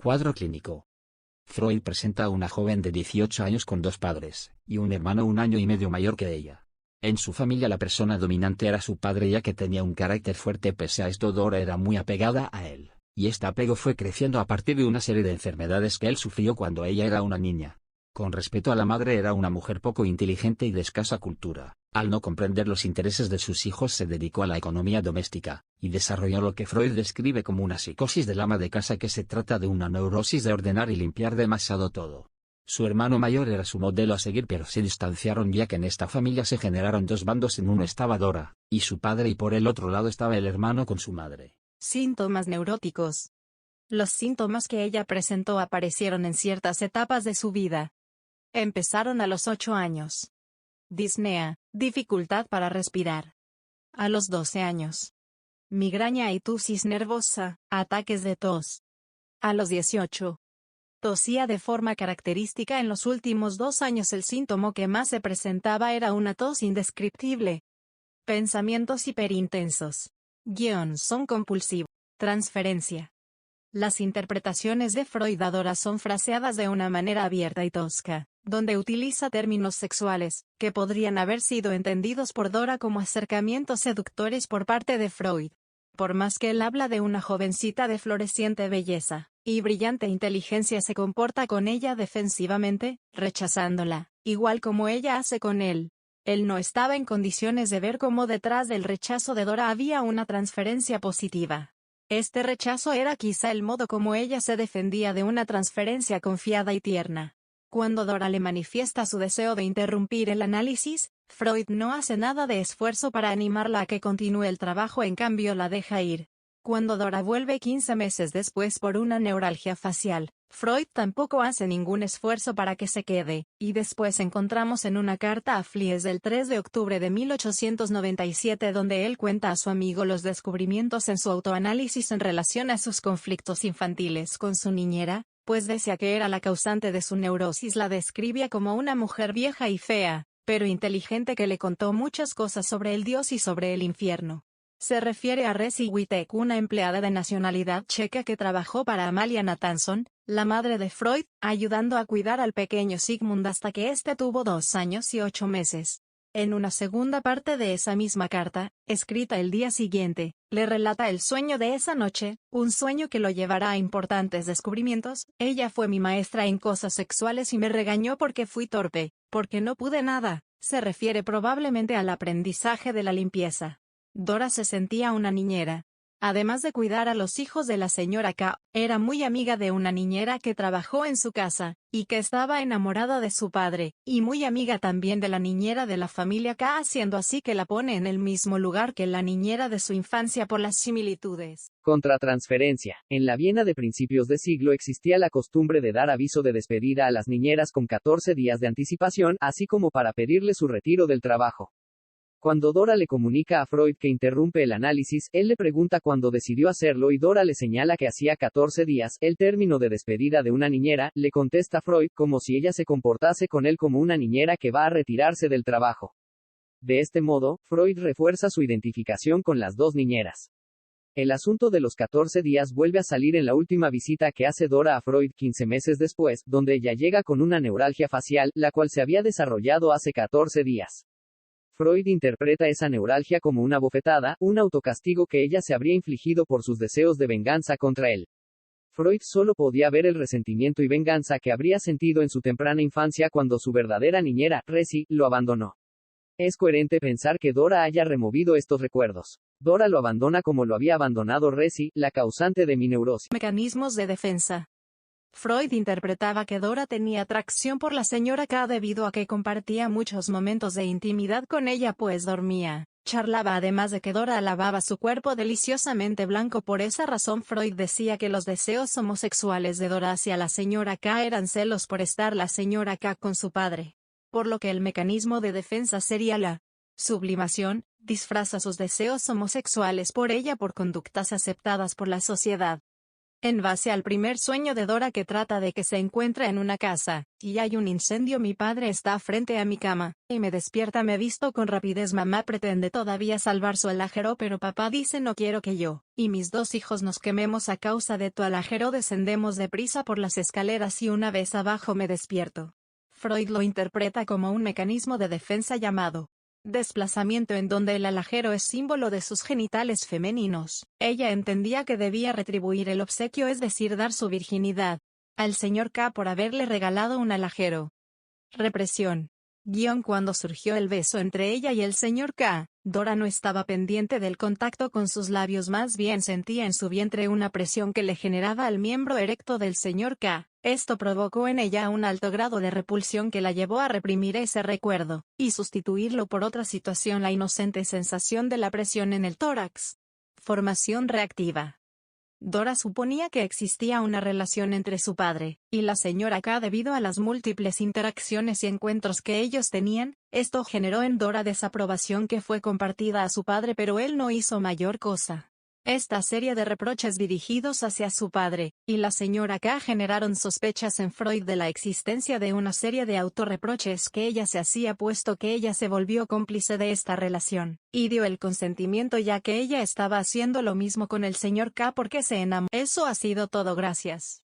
Cuadro clínico. Freud presenta a una joven de 18 años con dos padres, y un hermano 1 año y medio mayor que ella. En su familia la persona dominante era su padre, ya que tenía un carácter fuerte. Pese a esto, Dora era muy apegada a él, y este apego fue creciendo a partir de una serie de enfermedades que él sufrió cuando ella era una niña. Con respecto a la madre, era una mujer poco inteligente y de escasa cultura. Al no comprender los intereses de sus hijos, se dedicó a la economía doméstica, y desarrolló lo que Freud describe como una psicosis del ama de casa, que se trata de una neurosis de ordenar y limpiar demasiado todo. Su hermano mayor era su modelo a seguir, pero se distanciaron, ya que en esta familia se generaron dos bandos: en uno estaba Dora y su padre, y por el otro lado estaba el hermano con su madre. Síntomas neuróticos. Los síntomas que ella presentó aparecieron en ciertas etapas de su vida. Empezaron a los 8 años. Disnea, dificultad para respirar. A los 12 años. Migraña y tusis nervosa, ataques de tos. A los 18. Tosía de forma característica. En los últimos 2 años el síntoma que más se presentaba era una tos indescriptible. Pensamientos hiperintensos. Son compulsivo. Transferencia. Las interpretaciones de Freud a Dora son fraseadas de una manera abierta y tosca, donde utiliza términos sexuales, que podrían haber sido entendidos por Dora como acercamientos seductores por parte de Freud. Por más que él habla de una jovencita de floreciente belleza y brillante inteligencia, se comporta con ella defensivamente, rechazándola, igual como ella hace con él. Él no estaba en condiciones de ver cómo detrás del rechazo de Dora había una transferencia positiva. Este rechazo era quizá el modo como ella se defendía de una transferencia confiada y tierna. Cuando Dora le manifiesta su deseo de interrumpir el análisis, Freud no hace nada de esfuerzo para animarla a que continúe el trabajo, en cambio la deja ir. Cuando Dora vuelve 15 meses después por una neuralgia facial, Freud tampoco hace ningún esfuerzo para que se quede, y después encontramos en una carta a Flies del 3 de octubre de 1897 donde él cuenta a su amigo los descubrimientos en su autoanálisis en relación a sus conflictos infantiles con su niñera, pues decía que era la causante de su neurosis. La describía como una mujer vieja y fea, pero inteligente, que le contó muchas cosas sobre el Dios y sobre el infierno. Se refiere a Resi Witek, una empleada de nacionalidad checa que trabajó para Amalia Nathanson, la madre de Freud, ayudando a cuidar al pequeño Sigmund hasta que éste tuvo 2 años y 8 meses. En una segunda parte de esa misma carta, escrita el día siguiente, le relata el sueño de esa noche, un sueño que lo llevará a importantes descubrimientos. Ella fue mi maestra en cosas sexuales y me regañó porque fui torpe, porque no pude nada. Se refiere probablemente al aprendizaje de la limpieza. Dora se sentía una niñera. Además de cuidar a los hijos de la señora K, era muy amiga de una niñera que trabajó en su casa, y que estaba enamorada de su padre, y muy amiga también de la niñera de la familia K, haciendo así que la pone en el mismo lugar que la niñera de su infancia por las similitudes. Contratransferencia. En la Viena de principios de siglo existía la costumbre de dar aviso de despedida a las niñeras con 14 días de anticipación, así como para pedirle su retiro del trabajo. Cuando Dora le comunica a Freud que interrumpe el análisis, él le pregunta cuándo decidió hacerlo y Dora le señala que hacía 14 días, el término de despedida de una niñera. Le contesta Freud, como si ella se comportase con él como una niñera que va a retirarse del trabajo. De este modo, Freud refuerza su identificación con las dos niñeras. El asunto de los 14 días vuelve a salir en la última visita que hace Dora a Freud 15 meses después, donde ella llega con una neuralgia facial, la cual se había desarrollado hace 14 días. Freud interpreta esa neuralgia como una bofetada, un autocastigo que ella se habría infligido por sus deseos de venganza contra él. Freud solo podía ver el resentimiento y venganza que habría sentido en su temprana infancia cuando su verdadera niñera, Resi, lo abandonó. Es coherente pensar que Dora haya removido estos recuerdos. Dora lo abandona como lo había abandonado Resi, la causante de mi neurosis. Mecanismos de defensa. Freud interpretaba que Dora tenía atracción por la señora K debido a que compartía muchos momentos de intimidad con ella, pues dormía, charlaba, además de que Dora lavaba su cuerpo deliciosamente blanco. Por esa razón Freud decía que los deseos homosexuales de Dora hacia la señora K eran celos por estar la señora K con su padre. Por lo que el mecanismo de defensa sería la sublimación. Disfraza sus deseos homosexuales por ella por conductas aceptadas por la sociedad. En base al primer sueño de Dora que trata de que se encuentra en una casa, y hay un incendio, mi padre está frente a mi cama, y me despierta, me visto con rapidez, mamá pretende todavía salvar su alajero pero papá dice no quiero que yo, y mis dos hijos nos quememos a causa de tu alajero, descendemos deprisa por las escaleras y una vez abajo me despierto. Freud lo interpreta como un mecanismo de defensa llamado desplazamiento, en donde el alajero es símbolo de sus genitales femeninos. Ella entendía que debía retribuir el obsequio, es decir, dar su virginidad al señor K por haberle regalado un alajero. Represión. Cuando surgió el beso entre ella y el señor K, Dora no estaba pendiente del contacto con sus labios, más bien sentía en su vientre una presión que le generaba al miembro erecto del señor K. Esto provocó en ella un alto grado de repulsión que la llevó a reprimir ese recuerdo, y sustituirlo por otra situación, la inocente sensación de la presión en el tórax. Formación reactiva. Dora suponía que existía una relación entre su padre y la señora K debido a las múltiples interacciones y encuentros que ellos tenían. Esto generó en Dora desaprobación que fue compartida a su padre, pero él no hizo mayor cosa. Esta serie de reproches dirigidos hacia su padre y la señora K generaron sospechas en Freud de la existencia de una serie de autorreproches que ella se hacía, puesto que ella se volvió cómplice de esta relación, y dio el consentimiento ya que ella estaba haciendo lo mismo con el señor K porque se enamoró. Eso ha sido todo, gracias.